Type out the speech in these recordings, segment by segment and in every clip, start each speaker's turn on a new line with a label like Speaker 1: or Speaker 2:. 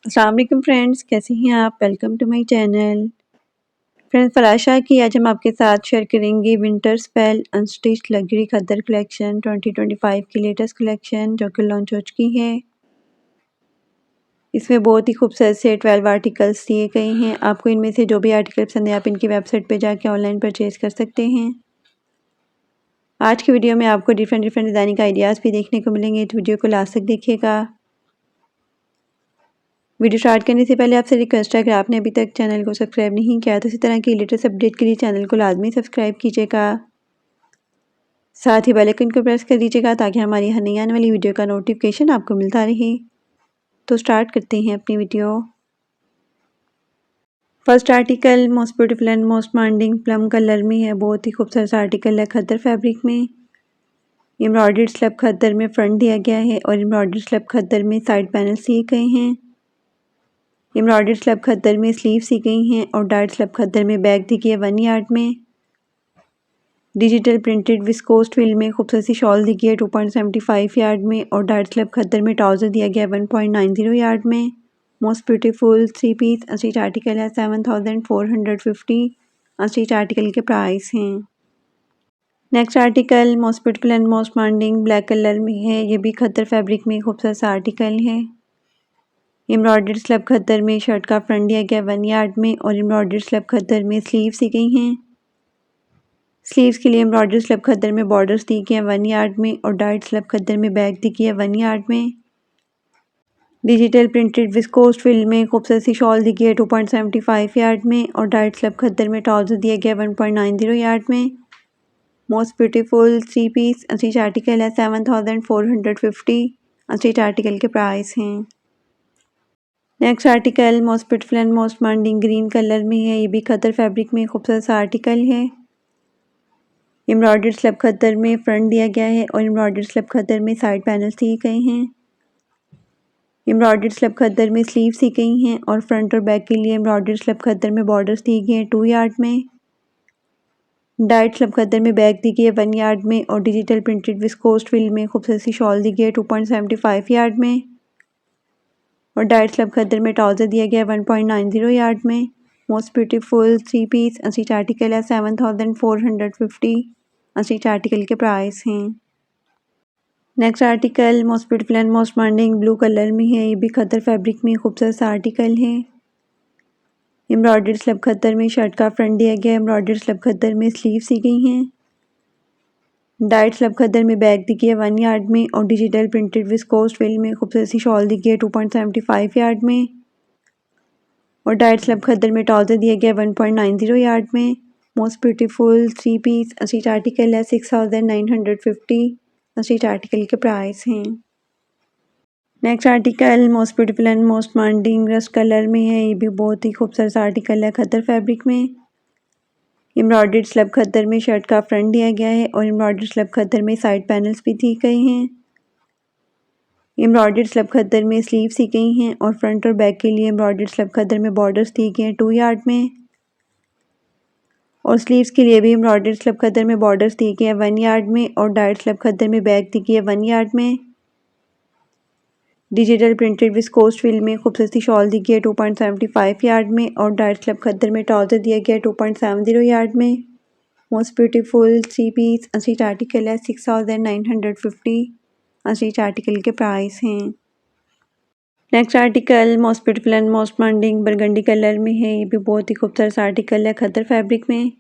Speaker 1: अस्सलाम वालेकुम फ्रेंड्स, कैसे हैं आप? Welcome to my channel. Friends, Farasha की आज हम आपके साथ शेयर करेंगे विंटर स्पेल अनस्टिच्ड लग्जरी खद्दर कलेक्शन 2025 की लेटेस्ट कलेक्शन जो कि लॉन्च हो चुकी है। इसमें बहुत ही खूबसूरत से 12 आर्टिकल्स दिए गए हैं। आपको इनमें से जो भी आर्टिकल पसंद है आप इनकी वेबसाइट पे जाके ऑनलाइन परचेज़ कर सकते हैं। आज की वीडियो में आपको डिफरेंट डिज़ाइनिंग आइडियाज़ भी देखने को मिलेंगे, तो वीडियो को लास्ट तक देखिएगा। वीडियो स्टार्ट करने से पहले आपसे रिक्वेस्ट है, अगर आपने अभी तक चैनल को सब्सक्राइब नहीं किया तो इसी तरह की लेटेस्ट अपडेट के लिए चैनल को लाजमी सब्सक्राइब कीजिएगा। साथ ही बेल आइकन को प्रेस कर दीजिएगा ताकि हमारी हर नई आने वाली वीडियो का नोटिफिकेशन आपको मिलता रहे। तो स्टार्ट करते हैं अपनी video. First article most beautiful and most demanding plum colour में है। बहुत ही खूबसूरत आर्टिकल है खद्दर फैब्रिक में। एम्ब्रॉयडर्ड स्लब खद्दर में फ्रंट दिया गया है और एम्ब्रॉयडर्ड स्लब खद्दर में साइड पैनल्स दिए गए हैं। एम्ब्रॉयडर्ड स्लब खद्दर में स्लीव्स दी गई हैं और डार्ट स्लब खद्दर में बैक दी गई है 1 यार्ड में। डिजिटल प्रिंटेड विस्कोस ट्विल में खूबसूरत सी शॉल दी गई है 2.75 यार्ड में और डार्ट स्लब खद्दर में ट्राउज़र दिया गया है 1.90 यार्ड में। Most beautiful 3 piece unstitch article है 7450। अनस्टिच आर्टिकल के प्राइस हैं। Next article most beautiful and most demanding black colour में है। ये भी खद्दर फैब्रिक में खूबसूरत सा आर्टिकल है। एम्ब्रॉयडर्ड स्लब खद्दर में शर्ट का फ्रंट दिया गया 1 यार्ड में और एम्ब्रॉयडर्ड स्लब खद्दर में स्लीव्स दी गई हैं। स्लीव्स के लिए एम्ब्रॉयडर्ड स्लब खद्दर में बॉर्डर्स दी गई हैं 1 यार्ड में और डार्ट स्लब खद्दर में बैक दी गई है 1 यार्ड में। डिजिटल प्रिंटेड विस्कोस ट्विल में खूबसूरत सी शॉल दी गई है 2.75 यार्ड में और डार्ट स्लब खद्दर में ट्राउज़र दिया गया 1.90 यार्ड में। Most beautiful 3 piece unstitch article है 7450। अनस्टिच आर्टिकल के प्राइस हैं। Next article most beautiful and most demanding green colour में है। ये भी खद्दर फैब्रिक में खूबसूरत सा आर्टिकल है। एम्ब्रॉयडर्ड स्लब खद्दर में फ्रंट दिया गया है और एम्ब्रॉयडर्ड स्लब खद्दर में साइड पैनल्स दिए गए हैं। एम्ब्रॉयडर्ड स्लब खद्दर में स्लीव्स दी गई हैं और फ्रंट और बैक के लिए एम्ब्रॉयडर्ड स्लब खद्दर में बॉर्डर्स दिए गए हैं 2 यार्ड में। डार्ट स्लब खद्दर में बैक दी गई है 1 यार्ड में और डिजिटल प्रिंटेड विस्कोस ट्विल में खूबसूरत सी शॉल दी गई है 2.75 यार्ड में और डार्ट स्लब खद्दर में ट्राउज़र दिया गया है 1.90 यार्ड में। Most beautiful 3 piece unstitch article है 7450। अनस्टिच आर्टिकल के प्राइस हैं। Next article most beautiful and most demanding blue colour में है। ये भी खद्दर फैब्रिक में खूबसूरत सा आर्टिकल है। एम्ब्रॉयडर्ड स्लब खद्दर में शर्ट का फ्रंट दिया गया है। एम्ब्रॉयडर्ड स्लब खद्दर में स्लीव्स दी गई हैं। डार्ट स्लब खद्दर में बैक दी गई है 1 यार्ड में और डिजिटल प्रिंटेड विस्कोस ट्विल में खूबसूरत सी शॉल दी गई है 2.75 यार्ड में और डार्ट स्लब खद्दर में ट्राउज़र दिया गया 1.90 यार्ड में। Most beautiful 3 piece unstitch article है 6950। अनस्टिच आर्टिकल के प्राइस हैं। Next article most beautiful and most demanding rust colour में है। ये भी बहुत ही खूबसूरत आर्टिकल है खद्दर फैब्रिक में। एम्ब्रॉयडर्ड स्लब खद्दर में शर्ट का फ्रंट दिया गया है और एम्ब्रॉयडर्ड स्लब खद्दर में साइड पैनल्स भी दिए गए हैं। एम्ब्रॉयडर्ड स्लब खद्दर में स्लीव्स दी गई हैं और फ्रंट और बैक के लिए एम्ब्रॉयडर्ड स्लब खद्दर में बॉर्डर्स दिए गए हैं 2 यार्ड में और स्लीव्स के लिए भी एम्ब्रॉयडर्ड स्लब खद्दर में बॉर्डर्स दिए गए हैं 1 यार्ड में और डार्ट स्लब खद्दर में बैक दी गई है 1 यार्ड में। डिजिटल प्रिंटेड विस्कोस ट्विल में खूबसूरत सी शॉल दी गई है 2.75 यार्ड में और डार्ट स्लब खद्दर में ट्राउज़र दिया गया है 2.70 यार्ड में। Most beautiful 3 piece unstitch article है 6950। अनस्टिच आर्टिकल के प्राइस हैं। Next article most beautiful and most demanding burgundy colour में है। ये भी बहुत ही खूबसूरत आर्टिकल है खद्दर फैब्रिक में।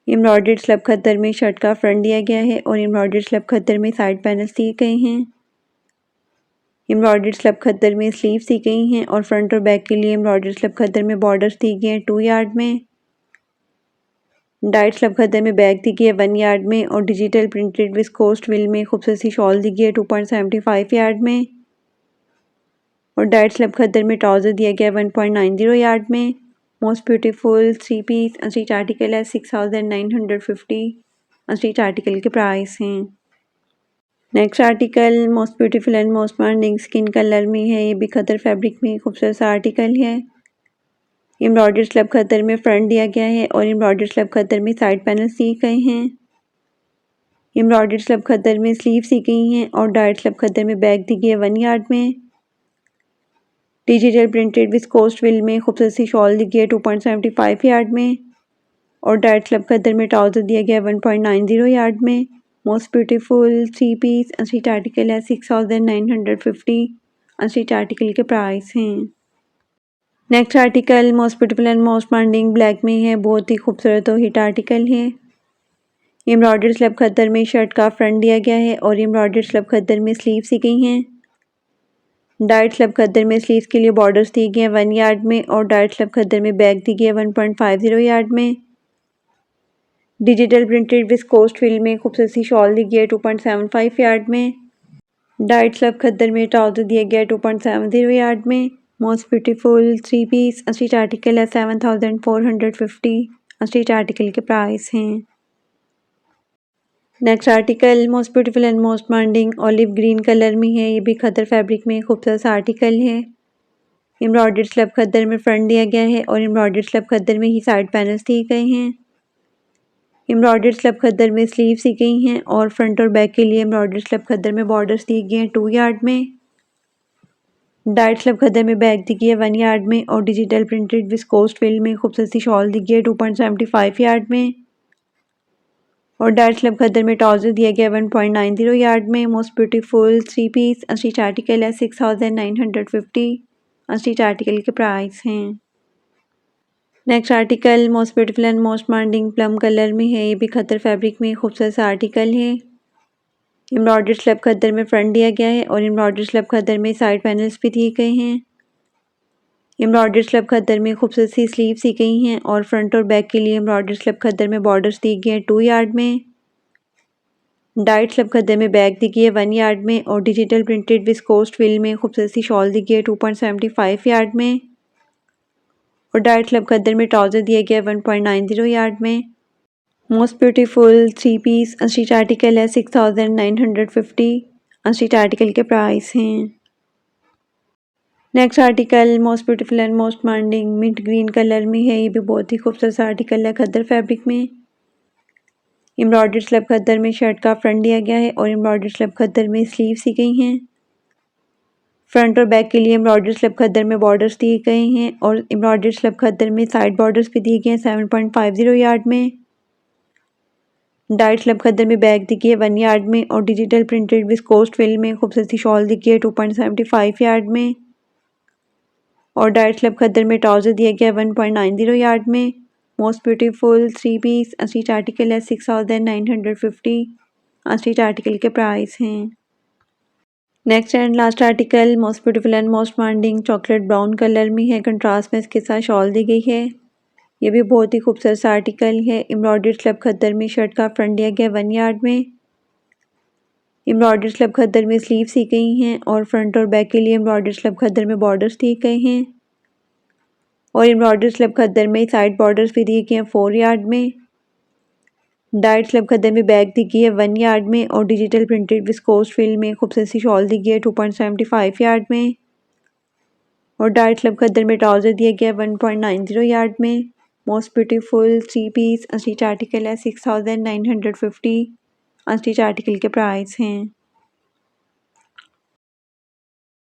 Speaker 1: एम्ब्रॉयडर्ड स्लब खद्दर में शर्ट का फ्रंट दिया गया है और एम्ब्रॉयडर्ड स्लब खद्दर में साइड पैनल्स दिए गए हैं। एम्ब्रॉयडर्ड स्लब खद्दर में स्लीव्स दी गई हैं और फ्रंट और बैक के लिए एम्ब्रॉयडर्ड स्लब खद्दर में बॉर्डर्स दिए गए हैं 2 यार्ड में। डार्ट स्लब खद्दर में बैक दी गई है 1 यार्ड में और डिजिटल प्रिंटेड विस्कोस ट्विल में खूबसूरत सी शॉल दी गई है 2.75 यार्ड में और डार्ट स्लब खद्दर में ट्राउज़र दिया गया है 1.90 यार्ड में। Most beautiful 3 piece unstitch article है 6950। अनस्टिच आर्टिकल के प्राइस हैं। Next article most beautiful and most demanding skin colour में है। ये भी खद्दर फैब्रिक में खूबसूरत सा आर्टिकल है। एम्ब्रॉयडर्ड स्लब खद्दर में फ्रंट दिया गया है और एम्ब्रॉयडर्ड स्लब खद्दर में साइड पैनल्स दिए गए हैं। एम्ब्रॉयडर्ड स्लब खद्दर में स्लीव्स दी गई हैं और डार्ट स्लब खद्दर में बैक दी गई है 1 यार्ड में। डिजिटल प्रिंटेड विस्कोस ट्विल में खूबसूरत सी शॉल दी गई है 2.75 यार्ड में और डाइट स्लब खद्दर में ट्राउज़र दिया गया 1.90 यार्ड में। Most beautiful 3 piece unstitch article है 6950 अनस्टिच आर्टिकल के प्राइस हैं। Next article most beautiful and most demanding black में है, बहुत ही खूबसूरत और हिट आर्टिकल है। एम्ब्रॉयडर्ड स्लब खद्दर में शर्ट का फ्रंट दिया गया है और एम्ब्रॉयडर्ड स्लब खद्दर में स्लीव सी गई हैं। डाइट स्लब खद्दर में स्लीव्स के लिए बॉर्डर्स दिए गए हैं 1 यार्ड में और डाइट स्लब खद्दर में बैक दी गई है 1.50 यार्ड में। डिजिटल प्रिंटेड विस्कोस ट्विल में खूबसूरत सी शॉल दी गई है 2.75 यार्ड में। डाइट स्लब खद्दर में ट्राउजर दिया गया है 2.70 यार्ड में। Most beautiful 3 piece unstitch article है 7450 अनस्टिच आर्टिकल के प्राइस हैं। Next article most beautiful and most demanding olive green colour में है, ये भी खद्दर फैब्रिक में खूबसूरत सा आर्टिकल है। एम्ब्रॉयडर्ड स्लब खद्दर में फ्रंट दिया गया है और एम्ब्रॉयडर्ड स्लब खद्दर में ही साइड पैनल्स दिए गए हैं। एम्ब्रॉयडर्ड स्लब खद्दर में स्लीव सी गई हैं और फ्रंट और बैक के लिए एम्ब्रॉयडर्ड स्लब खद्दर में बॉर्डर्स दिए गए हैं 2 यार्ड में। डाइट स्लब खद्दर में बैक दी गई है 1 यार्ड में और डिजिटल प्रिंटेड विस्कोस ट्विल में खूबसूरत सी शॉल दी गई है 2.75 यार्ड में और डाइट स्लब खद्दर में ट्राउजर दिया गया 1.90 यार्ड में। Most beautiful 3 piece unstitch article है 6950 अनस्टिच आर्टिकल के प्राइस हैं। Next article most beautiful and most demanding plum colour में है, ये भी खद्दर फैब्रिक में खूबसूरत सा आर्टिकल है। एम्ब्रॉयडर्ड स्लब खद्दर में फ्रंट दिया गया है और एम्ब्रॉयडर्ड स्लब खद्दर में साइड पैनल्स भी दिए गए हैं। एम्ब्रॉयडर्ड स्लब खद्दर में खूबसूरत सी स्लीव सी गई हैं और फ्रंट और बैक के लिए एम्ब्रॉयडर्ड स्लब खद्दर में बॉर्डर्स दिए गए हैं 2 यार्ड में। डाइट स्लब खद्दर में बैक दी गई है 1 यार्ड में और डिजिटल प्रिंटेड विस्कोस ट्विल में खूबसूरत सी शॉल दी गई है 2.75 यार्ड में और डाइट स्लब खद्दर में ट्राउजर दिया गया है 1.90 यार्ड में। Most beautiful 3 piece unstitch article है 6950 अनस्टिच आर्टिकल के प्राइस हैं। Next article most beautiful and most demanding mint green colour में है, ये भी बहुत ही खूबसूरत सा आर्टिकल है खद्दर फैब्रिक में। एम्ब्रॉयडर्ड स्लब खद्दर में शर्ट का फ्रंट दिया गया है और एम्ब्रॉयडर्ड स्लब खद्दर में स्लीव सी गई हैं। फ्रंट और बैक के लिए एम्ब्रॉयडर्ड स्लब खद्दर में बॉर्डर्स दिए गए हैं और एम्ब्रॉयडर्ड स्लब खद्दर में साइड बॉर्डर्स भी दिए गए हैं 7.50 यार्ड में। डाइट स्लब खद्दर में बैक दी गई है 1 यार्ड में और डिजिटल प्रिंटेड विस्कोस ट्विल में खूबसूरत सी शॉल दी गई है 2.75 यार्ड में और डाइट स्लब खद्दर में ट्राउजर दिया गया है 1.90 यार्ड में। Most beautiful 3 piece unstitch article है 6950 अनस्टिच आर्टिकल के प्राइस हैं। Next and last article most beautiful and most demanding chocolate brown colour में है, कंट्रास्ट में इसके साथ शॉल दी गई है। ये भी बहुत ही खूबसूरत सा आर्टिकल है। एम्ब्रॉयडर्ड स्लब खद्दर में शर्ट का फ्रंट दिया गया 1 यार्ड में। एम्ब्रॉयडर्ड स्लब खद्दर में स्लीव सी गई हैं और फ्रंट और बैक के लिए एम्ब्रॉयडर्ड स्लब खद्दर में बॉर्डर्स दिए गए हैं और एम्ब्रॉयडर्ड स्लब खद्दर में साइड बॉर्डर्स भी दिए गए हैं 4 यार्ड में। डाइट स्लब खद्दर में बैक दी गई है 1 यार्ड में और डिजिटल प्रिंटेड विस्कोस ट्विल में खूबसूरत सी शॉल दी गई है 2.75 यार्ड में और डाइट स्लब खद्दर में ट्राउजर दिया गया है 1.90 यार्ड में। Most beautiful 3 piece unstitch article है 6950 अनस्टिच आर्टिकल के प्राइस हैं।